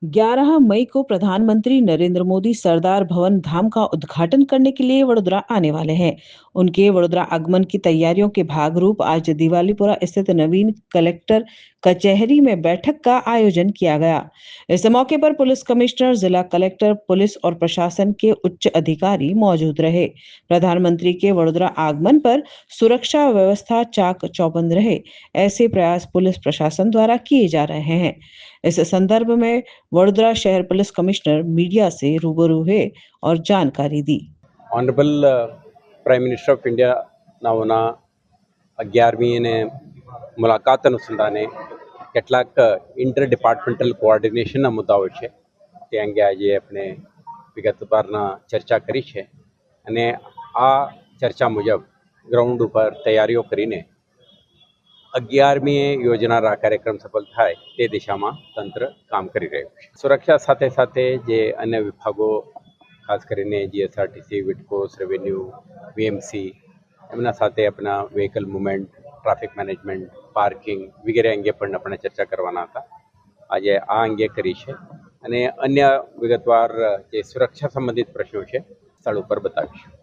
11 मई को प्रधानमंत्री नरेंद्र मोदी सरदार भवन धाम का उद्घाटन करने के लिए वडोदरा आने वाले हैं। उनके वडोदरा आगमन की तैयारियों के भागरूप आज दिवालीपुरा स्थित नवीन कलेक्टर कचहरी में बैठक का आयोजन किया गया। इस मौके पर पुलिस कमिश्नर, जिला कलेक्टर, पुलिस और प्रशासन के उच्च अधिकारी मौजूद रहे। प्रधानमंत्री के वडोदरा आगमन पर सुरक्षा व्यवस्था चाक चौबंद रहे, ऐसे प्रयास पुलिस प्रशासन द्वारा किए जा रहे हैं। इस संदर्भ में वडोदरा शहर पुलिस कमिश्नर मीडिया से रूबरू हुए और जानकारी दी। Honourable prime minister of India नावना 11મી ને મુલાકાત અનુસંધાને કેટલાક ઇન્ટર ડિપાર્ટમેન્ટલ કોઓર્ડિનેશનના મુદ્દાઓ છે તે અંગે આજે આપણે વિગતવારના ચર્ચા કરી છે અને આ ચર્ચા મુજબ ગ્રાઉન્ડ ઉપર તૈયારીઓ કરીને 11મી યોજનારા કાર્યક્રમ સફળ થાય તે દિશામાં તંત્ર કામ કરી રહ્યું છે। સુરક્ષા સાથે સાથે જે અન્ય વિભાગો ખાસ કરીને જીએસઆરટીસી, વિટકોસ, રેવન્યુ, વીએમસી એમના સાથે આપણા vehicle movement, traffic management, parking વગેરે અંગે પણ આપણે ચર્ચા કરવાના હતા। આજે આ અંગે કરી છે અને અન્ય વિગતવાર જે સુરક્ષા સંબંધિત પ્રશ્નો છે સ્થળ ઉપર બતાવીશું।